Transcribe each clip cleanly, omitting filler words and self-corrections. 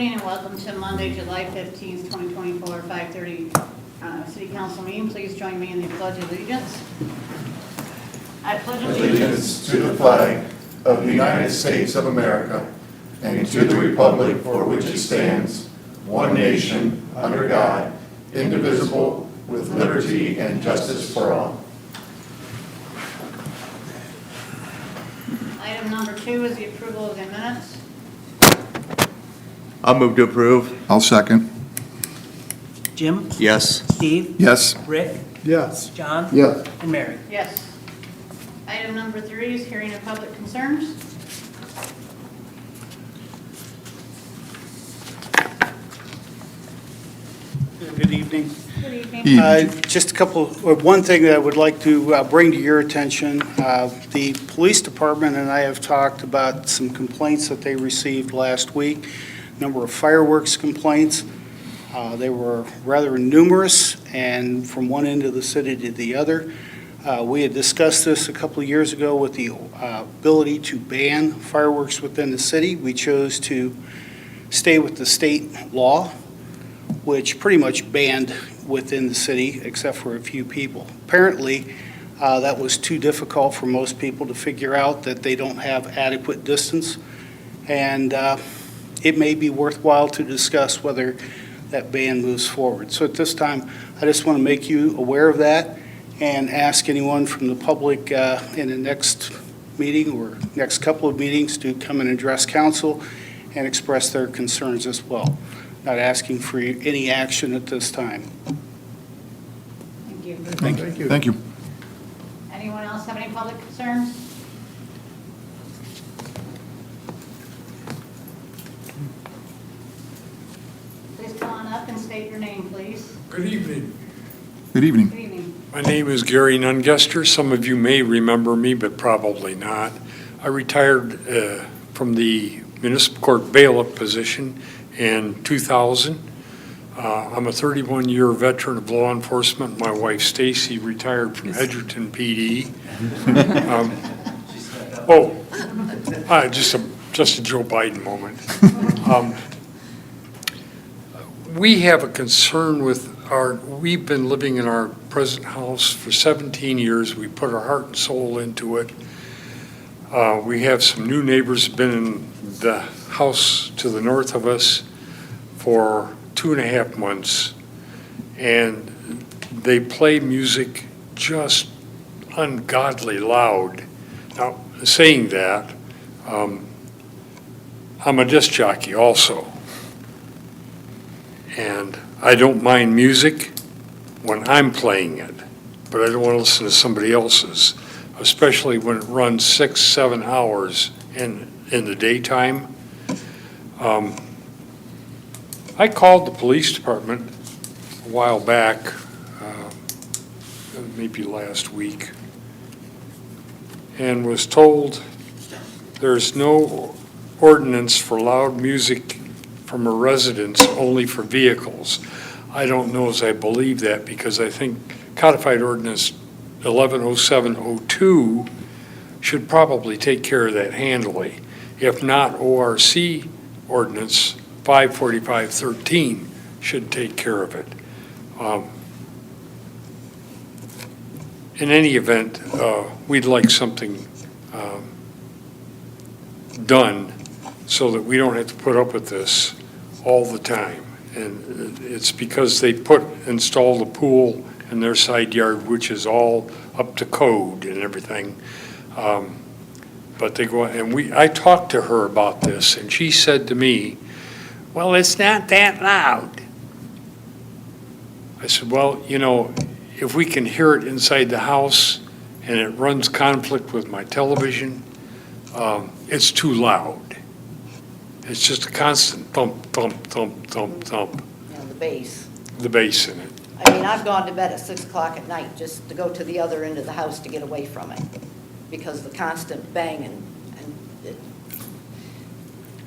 morning and welcome to Monday, July 15th, 2024, 5:30 City Council meeting. Please join me in the Pledge of Allegiance. I pledge allegiance to the flag of the United States of America and to the republic for which it stands, one nation, under God, indivisible, with liberty and justice for all. Item number 2 is the approval of the minutes. I'll move to approve. I'll second. Jim? Yes. Steve? Yes. Rick? Yes. John? Yes. And Mary? Yes. Item number 3 is hearing of public concerns. Good evening. Good evening. Evening. Just one thing that I would like to bring to your attention. The police department and I have talked about some complaints that they received last week, number of fireworks complaints. They were rather numerous and from one end of the city to the other. We had discussed this a couple of years ago with the ability to ban fireworks within the city. We chose to stay with the state law, which pretty much banned within the city except for a few people. Apparently, that was too difficult for most people to figure out that they don't have adequate distance. And it may be worthwhile to discuss whether that ban moves forward. So at this time, I just want to make you aware of that and ask anyone from the public in the next meeting or next couple of meetings to come and address council and express their concerns as well. Not asking for any action at this time. Thank you. Thank you. Thank you. Anyone else have any public concerns? Please come on up and state your name, please. Good evening. Good evening. Good evening. My name is Gary Nungester. Some of you may remember me, but probably not. I retired from the municipal court bailiff position in 2000. I'm a 31-year veteran of law enforcement. My wife, Stacy, retired from Edgerton PD. Just a Joe Biden moment. We have a concern with we've been living in our present house for 17 years. We put our heart and soul into it. We have some new neighbors, been in the house to the north of us for 2.5 months, and they play music just ungodly loud. Now, saying that, I'm a disc jockey also, and I don't mind music when I'm playing it, but I don't want to listen to somebody else's, especially when it runs 6-7 hours in the daytime. I called the police department a while back, maybe last week, and was told there's no ordinance for loud music from a residence, only for vehicles. I don't know as I believe that, because I think codified ordinance 110702 should probably take care of that handily. If not, ORC ordinance 54513 should take care of it. In any event, we'd like something done so that we don't have to put up with this all the time. And it's because they installed a pool in their side yard, which is all up to code and everything. But they go, and I talked to her about this, and she said to me, well, it's not that loud. I said, well, you know, if we can hear it inside the house and it runs conflict with my television, it's too loud. It's just a constant thump, thump, thump, thump, thump. You know, the bass. The bass in it. I mean, I've gone to bed at 6 o'clock at night just to go to the other end of the house to get away from it because the constant banging, and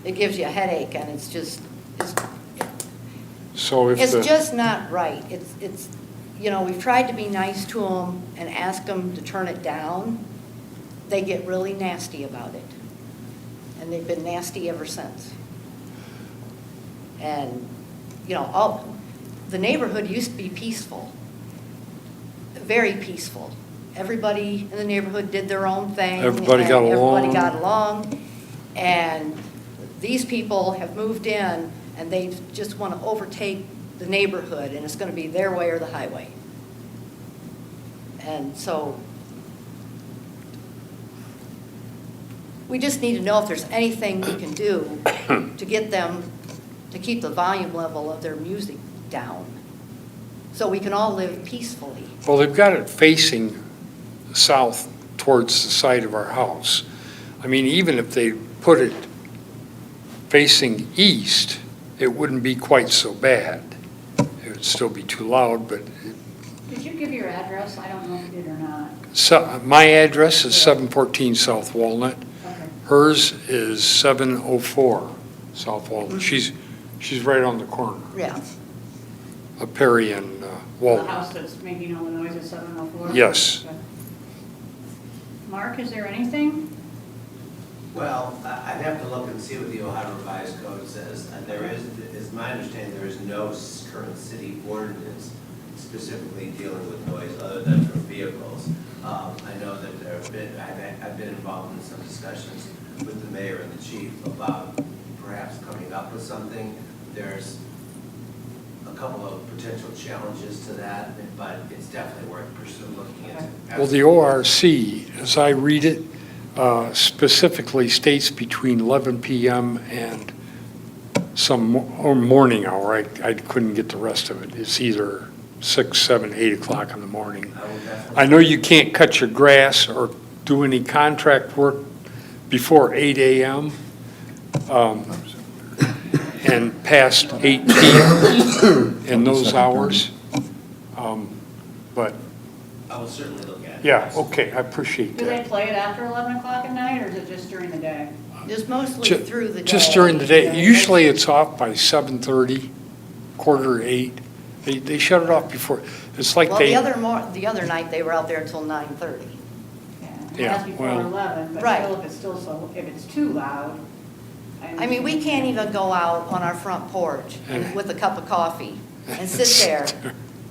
it gives you a headache, and it's just, So if it's just not right. It's, you know, we've tried to be nice to them and ask them to turn it down. They get really nasty about it. And they've been nasty ever since. And, you know, the neighborhood used to be peaceful, very peaceful. Everybody in the neighborhood did their own thing. Everybody and got along. Everybody got along. And these people have moved in, and they just want to overtake the neighborhood, and it's going to be their way or the highway. And so we just need to know if there's anything we can do to get them to keep the volume level of their music down, so we can all live peacefully. Well, they've got it facing south towards the side of our house. I mean, even if they put it facing east, it wouldn't be quite so bad. It would still be too loud, but Did you give your address? I don't know if you did or not. so, my address is 714 South Walnut. Okay. Hers is 704 South Walnut. She's right on the corner Yeah. of Perry and The Walnut. house that's making all the noise at 704? Yes. Okay. Mark, is there anything? Well, I'd have to look and see what the Ohio Revised Code says. And there is my understanding, there is no current city ordinance specifically dealing with noise other than from vehicles. I know that there have been, I've been involved in some discussions with the mayor and the chief about perhaps coming up with something. There's a couple of potential challenges to that, but it's definitely worth looking into. Well, the ORC, as I read it, specifically states between 11 p.m. and some morning hour. I couldn't get the rest of it. It's either 6, 7, 8 o'clock in the morning. I will definitely- I know you can't cut your grass or do any contract work before 8 a.m. And past 8 p.m. in those hours. But, I will certainly look at it. yeah, okay, I appreciate Do they that. play it after 11 o'clock at night, or is it just during the day? Just mostly Ju- through the day. Just during the day. Usually it's off by 7:30, 7:45. They shut it off before. It's like Well, they. the other night, they were out there until 9:30. Yeah, That's before well- 11, but Right. still, if it's too loud. I mean, we can't even go out on our front porch and with a cup of coffee and sit there,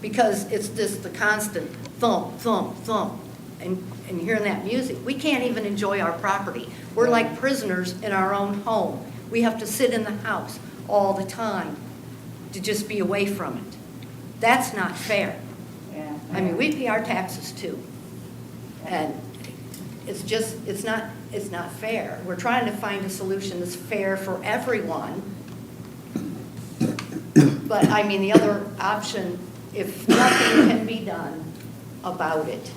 because it's just the constant thump, thump, thump, and hearing that music. We can't even enjoy our property. We're like prisoners in our own home. We have to sit in the house all the time to just be away from it. That's not fair. Yeah. I mean, we pay our taxes too. And it's not fair. We're trying to find a solution that's fair for everyone. But, I mean, the other option, if nothing can be done about it,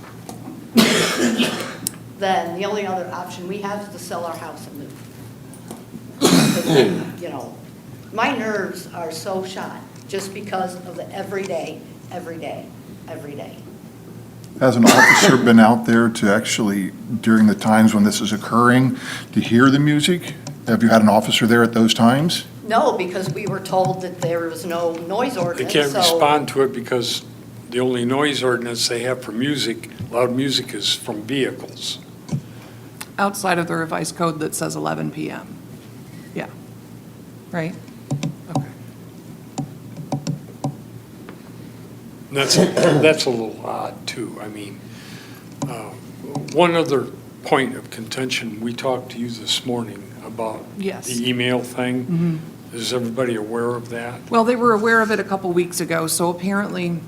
then the only other option we have is to sell our house and move. Because, you know, my nerves are so shot just because of the every day. Has an officer been out there to actually, during the times when this is occurring, to hear the music? Have you had an officer there at those times? No, because we were told that there was no noise They ordinance, can't so- respond to it because the only noise ordinance they have for music, loud music, is from vehicles. Outside of the revised code that says 11 PM. Yeah. Right? Okay. And that's a little odd, too. I mean, one other point of contention, we talked to you this morning about Yes. the email thing. Is everybody aware of that? Well, they were aware of it a couple weeks ago, so apparently,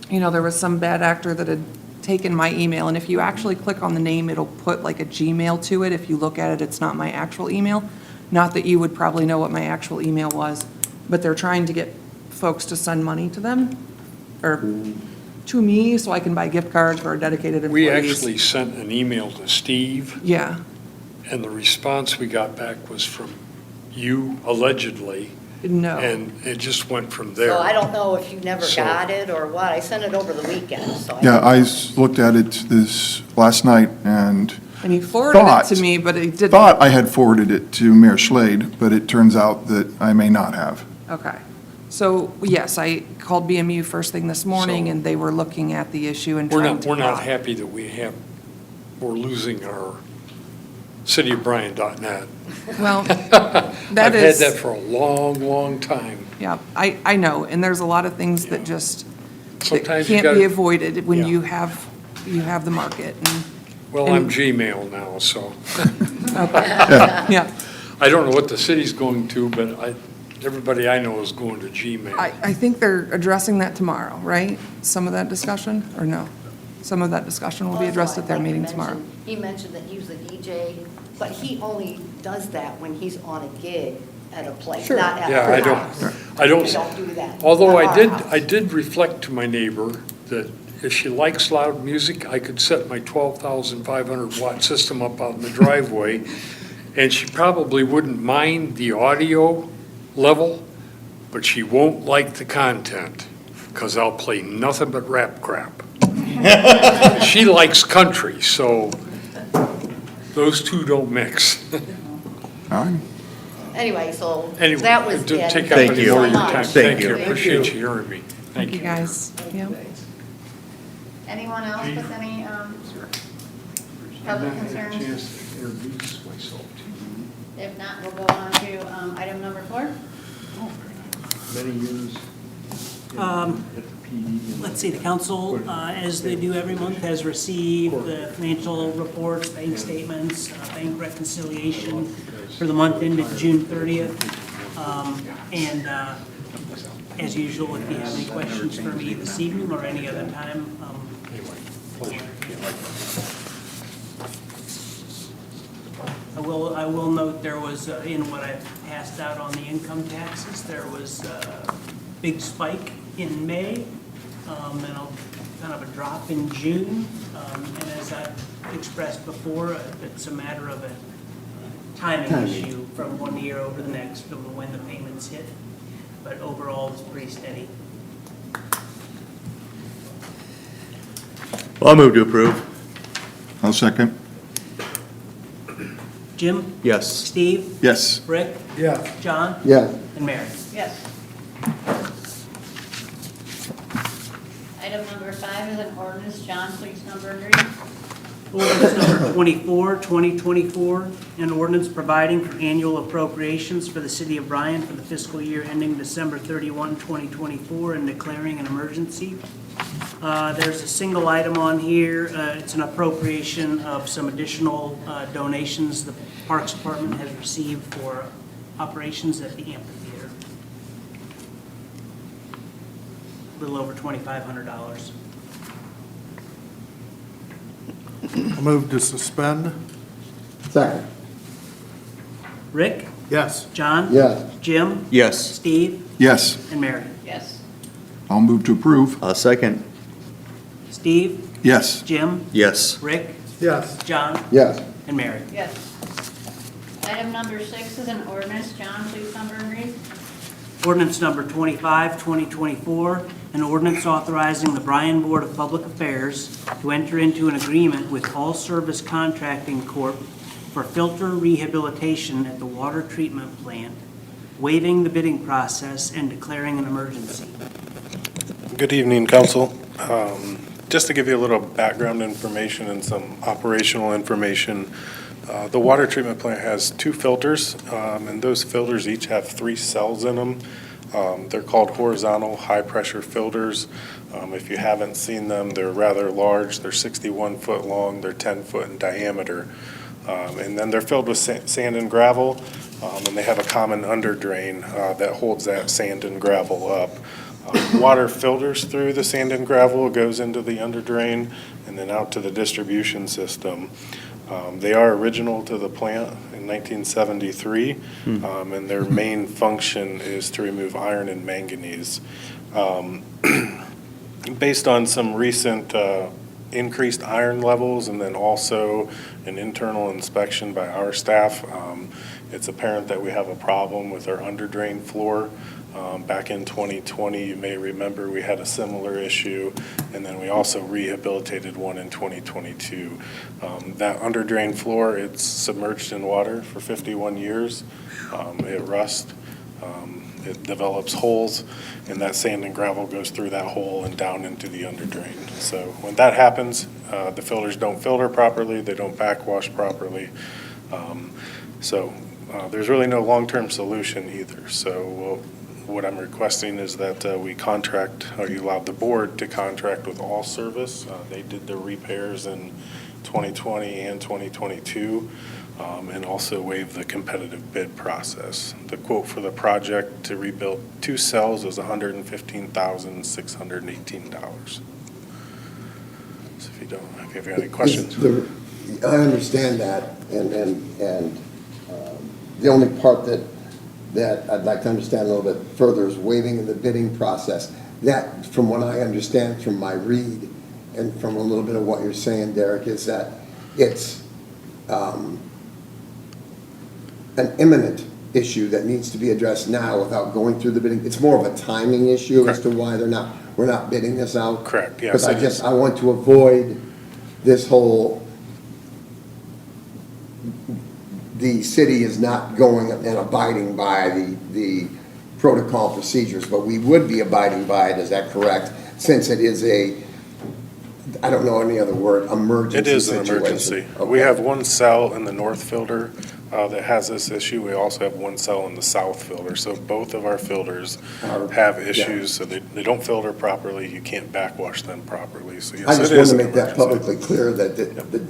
you know, there was some bad actor that had taken my email, and if you actually click on the name, it'll put like a Gmail to it. If you look at it, it's not my actual email. Not that you would probably know what my actual email was, but they're trying to get folks to send money to them, or to me, so I can buy gift cards for our dedicated employees. We actually sent an email to Steve, Yeah, and the response we got back was from you, allegedly, no. and it just went from there. So I don't know if you never So- got it or what. I sent it over the weekend, so. Yeah, looked at it this last night and And he forwarded thought- it to me, but he didn't. thought I had forwarded it to Mayor Slade, but it turns out that I may not have. Okay. So, yes, I called BMU first thing this morning, So- and they were looking at the issue and We're trying not, to. we're not happy that we're losing our cityofbryan.net. Well, I've that had is, that for a long, long time. yeah, I know, and there's a lot of things that just, that Sometimes you can't be gotta, avoided when Yeah. you have the market. well, I'm Gmail now, so Yeah, I don't know what the city's going to, but everybody I know is going to Gmail. I think they're addressing that tomorrow, right? Some of that discussion, or no? Some of that discussion will be addressed at their meeting tomorrow. He mentioned that he was a DJ, but he only does that when he's on a gig at a place, not at Yeah, our I don't- house. I don't- We don't do that. Although at our house. I did reflect to my neighbor that if she likes loud music, I could set my 12,500 watt system up out in the driveway, and she probably wouldn't mind the audio level, but she won't like the content, because I'll play nothing but rap crap. She likes country, so those two don't mix. All right. Anyway, so Anyway, that was didn't it. take up Thank any you more so of your much. time. Thank you. Appreciate you hearing me. Thank you, guys. Yeah. Anyone else with any public concerns? Introduce myself to If not, we'll go on to item number 4. you. Many years at the PD. Let's see, the council, as they do every month, has received the financial reports, bank statements, bank reconciliation for the month ended June 30th. And as usual, if you have any questions for me this evening or any other time, Anyway, pleasure. I will note there was, in what I passed out on the income taxes, there was a big spike in May, and kind of a drop in June. And as I've expressed before, it's a matter of a timing issue from one year over the next, from when the payments hit. But overall, it's pretty steady. Well, I'll move to approve. I'll second. Jim? Yes. Steve? Yes. Rick? Yeah. John? Yeah. And Mary? Yes. Item number 5 is an ordinance. John, please number and read. Ordinance number 24, 2024, an ordinance providing for annual appropriations for the city of Bryan for the fiscal year ending December 31, 2024, and declaring an emergency. There's a single item on here. It's an appropriation of some additional donations the Parks Department has received for operations at the amphitheater. A little over $2,500. I'll move to suspend. Second. Rick? Yes. John? Yes. Jim? Yes. Steve? Yes. And Mary? Yes. I'll move to approve. Second. Steve? Yes. Jim? Yes. Rick? Yes. John? Yes. And Mary? Yes. Item number 6 is an ordinance. John, please number and read. Ordinance number 25, 2024, an ordinance authorizing the Bryan Board of Public Affairs to enter into an agreement with All Service Contracting Corp. For filter rehabilitation at the water treatment plant, waiving the bidding process and declaring an emergency. Good evening, council. Just to give you a little background information and some operational information, the water treatment plant has 2 filters, and those filters each have 3 cells in them. They're called horizontal high-pressure filters. If you haven't seen them, they're rather large. They're 61 foot long. They're 10 foot in diameter. And then they're filled with sand and gravel, and they have a common under drain that holds that sand and gravel up. Water filters through the sand and gravel, goes into the under drain, and then out to the distribution system. They are original to the plant in 1973, and their main function is to remove iron and manganese. Based on some recent increased iron levels and then also an internal inspection by our staff, it's apparent that we have a problem with our under drain floor. Back in 2020, you may remember we had a similar issue, and then we also rehabilitated one in 2022. That under drain floor, it's submerged in water for 51 years. It rusts, it develops holes, and that sand and gravel goes through that hole and down into the under drain. So when that happens, the filters don't filter properly, they don't backwash properly. So there's really no long-term solution either. So what I'm requesting is that we contract, or you allow the board to contract with All Service. They did the repairs in 2020 and 2022, and also waive the competitive bid process. The quote for the project to rebuild 2 cells is $115,618. So if you have any questions. I understand that, and the only part that I'd like to understand a little bit further is waiving in the bidding process. That, from what I understand from my read and from a little bit of what you're saying, Derek, is that it's an imminent issue that needs to be addressed now without going through the bidding. It's more of a timing issue as to why we're not bidding this out. Correct, yes. Because I want to avoid this whole, the city is not going and abiding by the protocol procedures, but we would be abiding by it, is that correct? Since it is I don't know any other word, emergency It is an situation. emergency. Okay. We have 1 cell in the north filter that has this issue. We also have 1 cell in the south filter. So both of our filters have issues, so they don't filter properly. You can't backwash them properly. So yes, I just it want is to an make that emergency. publicly clear that the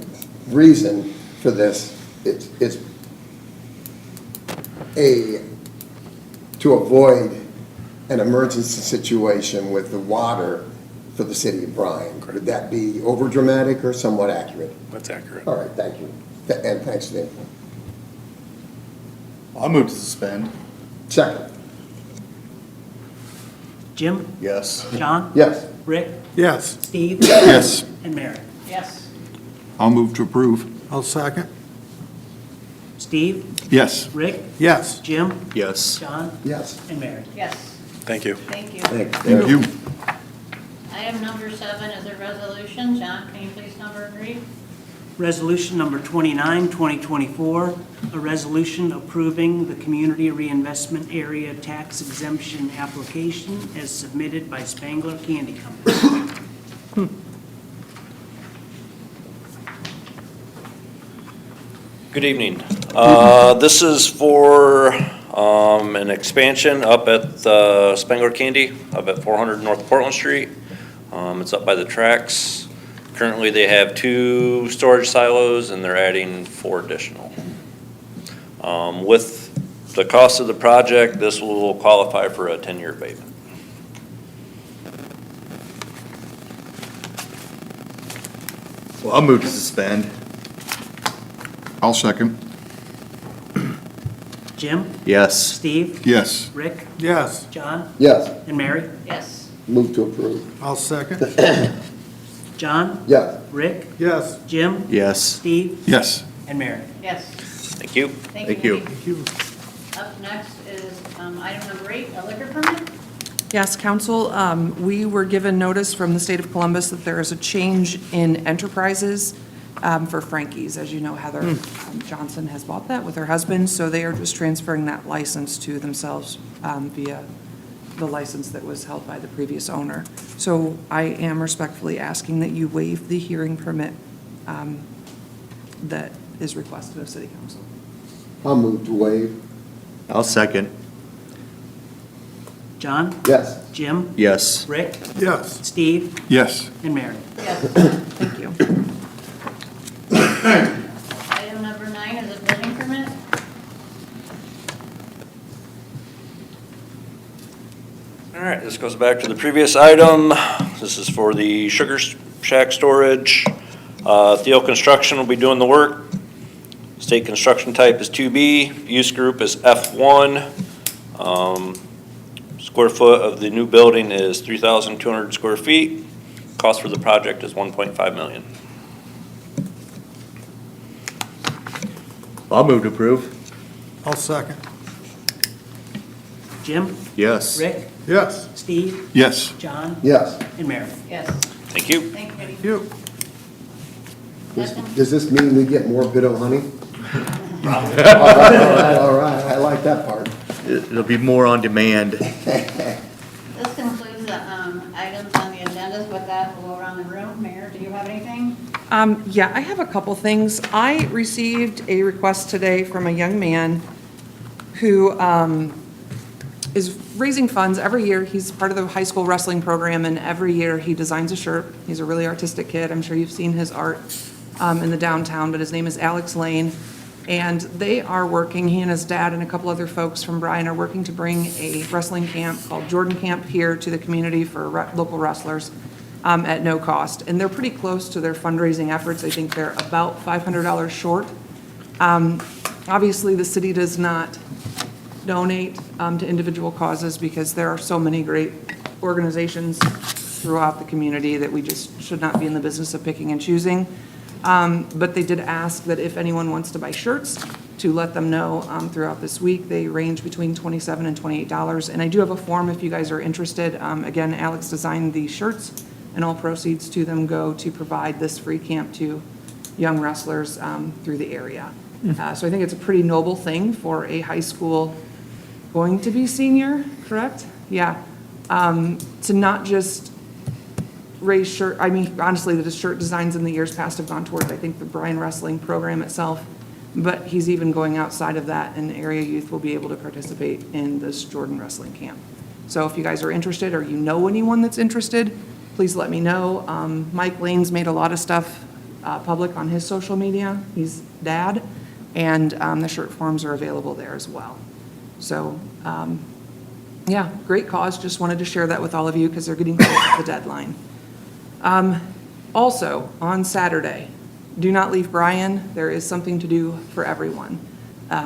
reason for this is to avoid an emergency situation with the water for the city of Bryan. Would that be overdramatic or somewhat accurate? That's accurate. All right, thank you. And thanks for the info. I'll move to suspend. Second. Jim? Yes. John? Yes. Rick? Yes. Steve? Yes. And Mary? Yes. I'll move to approve. I'll second. Steve? Yes. Rick? Yes. Jim? Yes. John? Yes. And Mary? Yes. Thank you. Thank you. Thanks. Thank you. Item number 7 is a resolution. John, can you please number and read? Resolution number 29, 2024, a resolution approving the Community Reinvestment Area Tax Exemption application as submitted by Spangler Candy Company. Good evening. This is for an expansion up at Spangler Candy, up at 400 North Portland Street. It's up by the tracks. Currently, they have 2 storage silos, and they're adding 4 additional. With the cost of the project, this will qualify for a 10-year abatement. Well, I'll move to suspend. I'll second. Jim? Yes. Steve? Yes. Rick? Yes. John? Yes. And Mary? Yes. Move to approve. I'll second. John? Yes. Rick? Yes. Jim? Yes. Steve? Yes. And Mary? Yes. Thank you. Thank you. Nikki. Up next is item number 8, a liquor permit. Yes, council, we were given notice from the state of Columbus that there is a change in enterprises for Frankie's. As you know, Heather Johnson has bought that with her husband, so they are just transferring that license to themselves via the license that was held by the previous owner. So I am respectfully asking that you waive the hearing permit that is requested of city council. I'll move to waive. I'll second. John? Yes. Jim? Yes. Rick? Yes. Steve? Yes. And Mary? Yes. Thank you. Item number 9 is a building permit. All right, this goes back to the previous item. This is for the Sugar Shack storage. Theo Construction will be doing the work. State construction type is 2B. Use group is F1. Square foot of the new building is 3,200 square feet. Cost for the project is $1.5 million. I'll move to approve. I'll second. Jim? Yes. Rick? Yes. Steve? Yes. John? Yes. And Mary? Yes. Thank you. Thank you. Nikki. You. Does this mean we get more Biddle honey? All right, I like that part. It'll be more on demand. This concludes the items on the agenda. With that, we'll go around the room. Mayor, do you have anything? Yeah, I have a couple things. I received a request today from a young man who is raising funds every year. He's part of the high school wrestling program, and every year he designs a shirt. He's a really artistic kid. I'm sure you've seen his art in the downtown, but his name is Alex Lane. And they are working, he and his dad and a couple other folks from Bryan are working to bring a wrestling camp called Jordan Camp here to the community for local wrestlers at no cost. And they're pretty close to their fundraising efforts. I think they're about $500 short. Obviously, the city does not donate to individual causes because there are so many great organizations throughout the community that we just should not be in the business of picking and choosing. But they did ask that if anyone wants to buy shirts, to let them know throughout this week. They range between $27 and $28. And I do have a form if you guys are interested. Again, Alex designed these shirts, and all proceeds to them go to provide this free camp to young wrestlers through the area. So I think it's a pretty noble thing for a high school going to be senior, correct? Yeah. To not just raise shirt, I mean, honestly, the shirt designs in the years past have gone towards, I think, the Bryan wrestling program itself. But he's even going outside of that, and area youth will be able to participate in this Jordan wrestling camp. So if you guys are interested or you know anyone that's interested, please let me know. Mike Lane's made a lot of stuff public on his social media. He's dad, and the shirt forms are available there as well. So, yeah, great cause. Just wanted to share that with all of you because they're getting close to the deadline. Also, on Saturday, do not leave Bryan. There is something to do for everyone.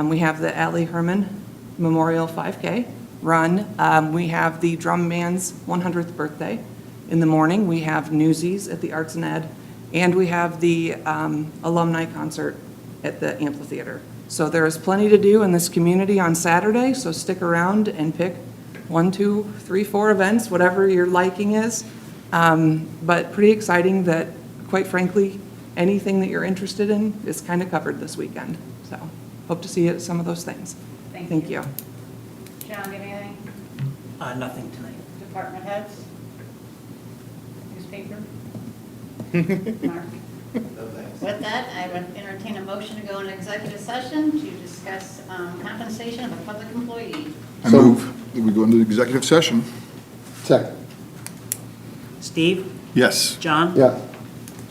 We have the Allie Herman Memorial 5K run. We have the drum band's 100th birthday in the morning. We have Newsies at the Arts and Ed, and we have the alumni concert at the amphitheater. So there is plenty to do in this community on Saturday, so stick around and pick 1, 2, 3, 4 events, whatever your liking is. But pretty exciting that, quite frankly, anything that you're interested in is kind of covered this weekend. So hope to see you at some of those things. Thank you. John, do you have anything? Nothing tonight. Department heads? Newspaper? Mark? No, thanks. With that, I would entertain a motion to go into executive session to discuss compensation of a public employee. I move that we go into executive session. Second. Steve? Yes. John? Yeah.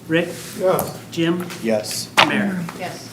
Rick? Yes. Jim? Yes. Mayor? Yes.